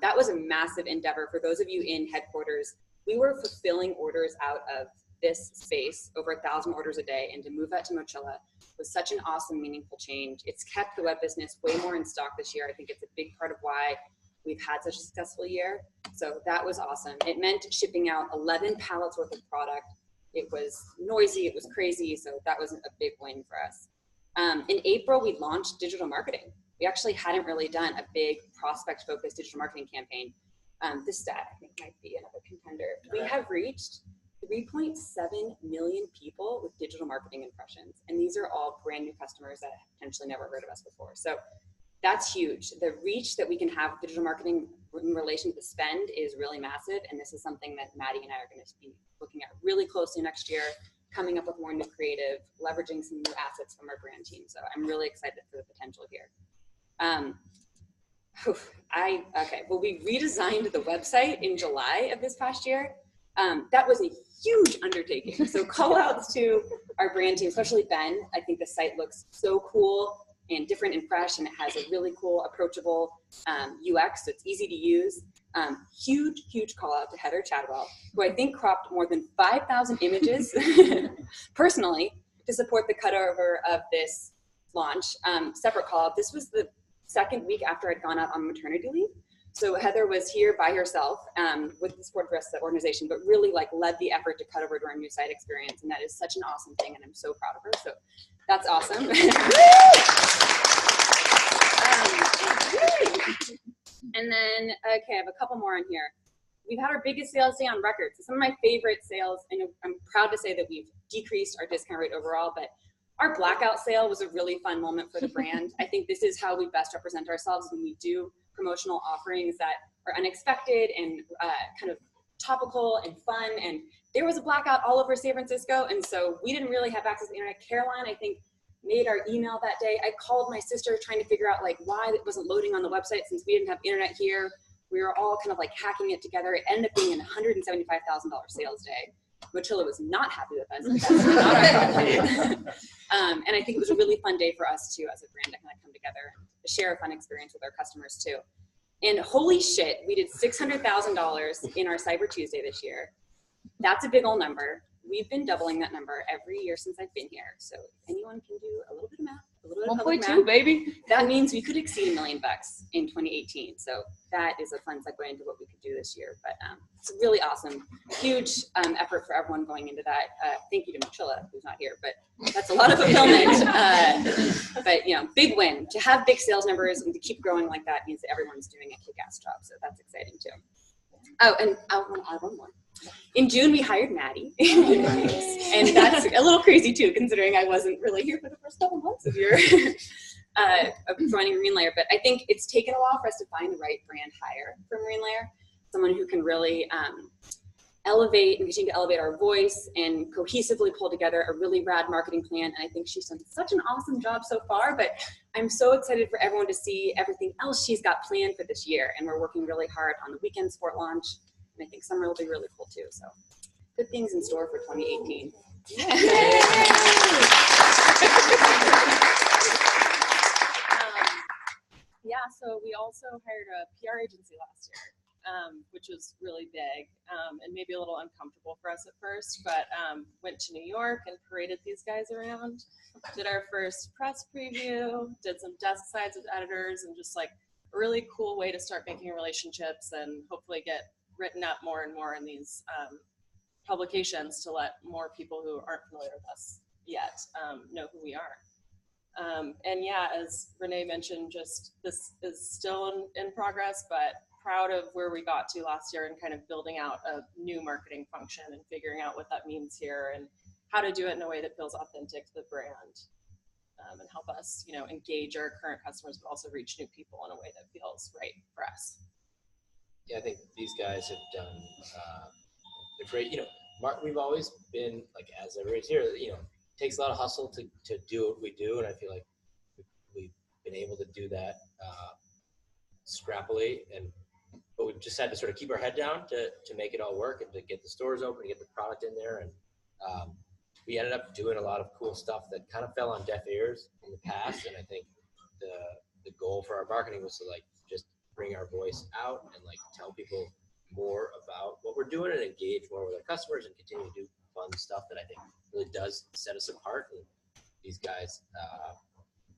That was a massive endeavor. For those of you in headquarters, we were fulfilling orders out of this space, over 1,000 orders a day, and to move that to Mochila was such an awesome, meaningful change. It's kept the web business way more in stock this year. I think it's a big part of why we've had such a successful year. So that was awesome. It meant shipping out 11 pallets worth of product It was noisy, it was crazy, so that was a big win for us. In April, we launched digital marketing. We actually hadn't really done a big prospect-focused digital marketing campaign. This stat, I think, might be another contender. We have reached 3.7 million people with digital marketing impressions, and these are all brand new customers that have potentially never heard of us before. So that's huge. The reach that we can have with digital marketing in relation to spend is really massive, and this is something that Maddie and I are going to be looking at really closely next year, coming up with more new creative, leveraging some new assets from our brand team. So I'm really excited for the potential here. Well, we redesigned the website in July of this past year. That was a huge undertaking. So call outs to our brand team, especially Ben. I think the site looks so cool and different and fresh, and it has a really cool, approachable UX, so it's easy to use. Huge call out to Heather Chadwell, who I think cropped more than 5,000 images personally to support the cutover of this launch. Separate call out, this was the second week after I'd gone out on maternity leave. So Heather was here by herself with the support of the rest of the organization, but really like led the effort to cut over to our new site experience. And that is such an awesome thing. And I'm so proud of her. So that's awesome. And then, okay, I have a couple more on here. We've had our biggest sales day on record. So some of my favorite sales, and I'm proud to say that we've decreased our discount rate overall, but our blackout sale was a really fun moment for the brand. I think this is how we best represent ourselves when we do promotional offerings that are unexpected and kind of topical and fun. And there was a blackout all over San Francisco, and so we didn't really have access to the internet. Caroline, I think, made our email that day. I called my sister trying to figure out like why it wasn't loading on the website since we didn't have internet here. We were all kind of like hacking it together. It ended up being a $175,000 sales day. Mochila was not happy with us. That's not our problem. And I think it was a really fun day for us too as a brand to kind of come together and share a fun experience with our customers too. And holy shit, we did $600,000 in our Cyber Tuesday this year. That's a big old number. We've been doubling that number every year since I've been here. So if anyone can do a little bit of math, a little bit of public 1.2, math, baby. that means we could exceed $1 million in 2018. So that is a fun segue into what we could do this year. But it's really awesome. Huge effort for everyone going into that. Thank you to Mochila, who's not here, but that's a lot of fulfillment. But you know, big win. To have big sales numbers and to keep growing like that means that everyone's doing a kick-ass job. So that's exciting too. Oh, and I want to add one more. In June, we hired Maddie. And that's a little crazy too, considering I wasn't really here for the first couple months of your of joining Marine Layer. But I think it's taken a while for us to find the right brand hire for Marine Layer, someone who can really elevate and continue to elevate our voice and cohesively pull together a really rad marketing plan. And I think she's done such an awesome job so far, but I'm so excited for everyone to see everything else she's got planned for this year. And we're working really hard on the weekend sport launch. And I think summer will be really cool too. So good things in store for 2018. Yeah, so we also hired a PR agency last year, which was really big and maybe a little uncomfortable for us at first, but went to New York and paraded these guys around, did our first press preview, did some desk sides with editors, and just like a really cool way to start making relationships and hopefully get written up more and more in these publications to let more people who aren't familiar with us yet know who we are. And yeah, as Renee mentioned, just this is still in progress, but proud of where we got to last year and kind of building out a new marketing function and figuring out what that means here and how to do it in a way that feels authentic to the brand and help us, you know, engage our current customers, but also reach new people in a way that feels right for us. Yeah, I think these guys have done a great, you know, we've always been, like, as everybody's here, you know, it takes a lot of hustle to do what we do, and I feel like we've been able to do that scrappily, but we've just had to sort of keep our head down to make it all work and to get the stores open, to get the product in there, and we ended up doing a lot of cool stuff that kind of fell on deaf ears in the past, and I think the goal for our marketing was to, like, just bring our voice out and, like, tell people more about what we're doing and engage more with our customers and continue to do fun stuff that I think really does set us apart. And these guys,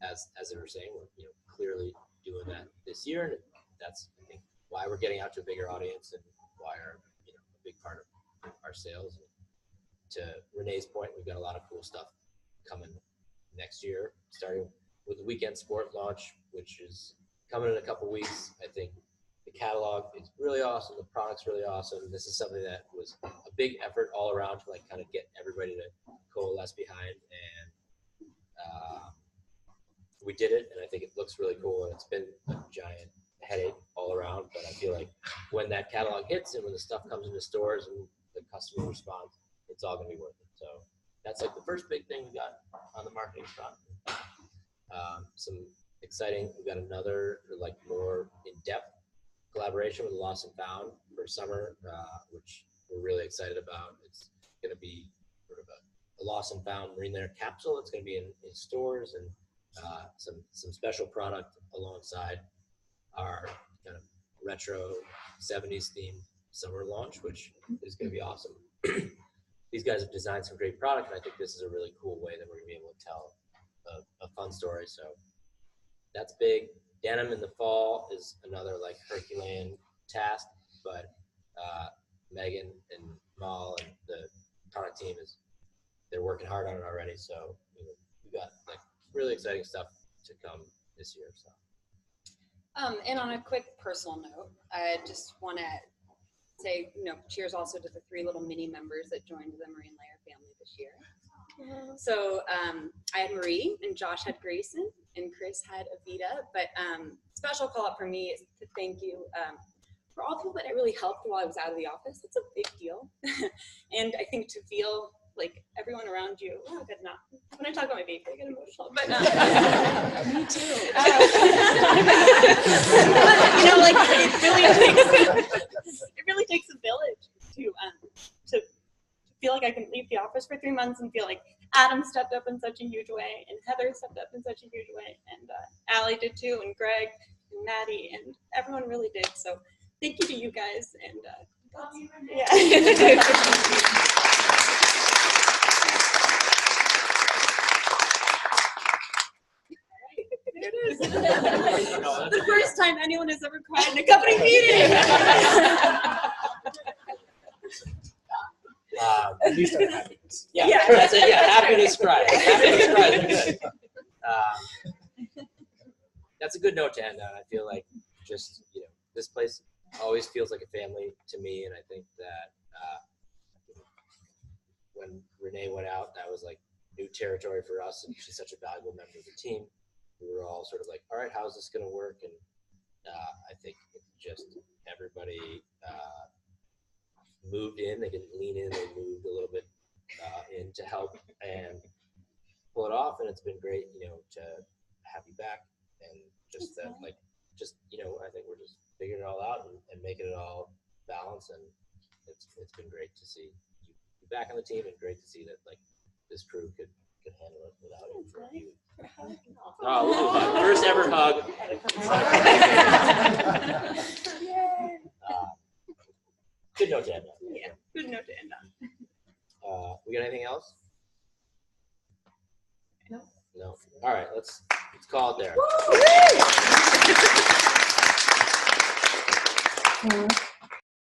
as they were saying, we're, you know, clearly doing that this year, and that's, I think, why we're getting out to a bigger audience and why are, you know, a big part of our sales. And to Renee's point, we've got a lot of cool stuff coming next year, starting with the weekend sport launch, which is coming in a couple weeks. I think the catalog is really awesome. The product's really awesome. This is something that was a big effort all around to like kind of get everybody to coalesce behind, and we did it. And I think it looks really cool. And it's been a giant headache all around, but I feel like when that catalog hits and when the stuff comes into stores and the customer responds, it's all gonna be worth it. So that's like the first big thing we got on the marketing front. Some exciting, we got another like more in-depth collaboration with Lost and Found for summer, which we're really excited about. It's gonna be sort of a Lost and Found Marine Layer capsule. It's gonna be in stores, and some special product alongside our kind of retro 70s themed summer launch, which is going to be awesome. These guys have designed some great product, and I think this is a really cool way that we're going to be able to tell a fun story. So that's big. Denim in the fall is another like Herculean task, but Megan and Mal and the product team they're working hard on it already. So we've got like really exciting stuff to come this year. So. And on a quick personal note, I just want to say, cheers also to the 3 little mini members that joined the Marine Layer family this year. So I had Marie, and Josh had Grayson, and Chris had Avita. But special call out for me is to thank you for all the people that I really helped while I was out of the office. It's a big deal. And I think to feel like everyone around you, good enough. When I talk about my baby, I get emotional. But me too. Like it really takes a village to feel like I can leave the office for 3 months and feel like Adam stepped up in such a huge way, and Heather stepped up in such a huge way, and Allie did too, and Greg and Maddie, and everyone really did. So thank you to you guys, and There it is. The first time anyone has ever cried in a company meeting. At least I'm happy. Yeah, that's it. Yeah, happiness cries. Happiness cries are good. That's a good note to end on. I feel like just this place always feels like a family to me, and I think that when Renee went out, that was like new territory for us, and she's such a valuable member of the team. We were all sort of like, all right, how's this going to work? And I think just everybody moved in. They didn't lean in. They moved a little bit in to help and pull it off. And it's been great, to have you back, and just that, like, I think we're just figuring it all out and making it all balance. And it's been great to see you back on the team, and great to see that like this crew could handle it without it for you. Oh, first ever hug. Good note to end on. Yeah, good note to end on. We got anything else? No. No. All right, let's call it there.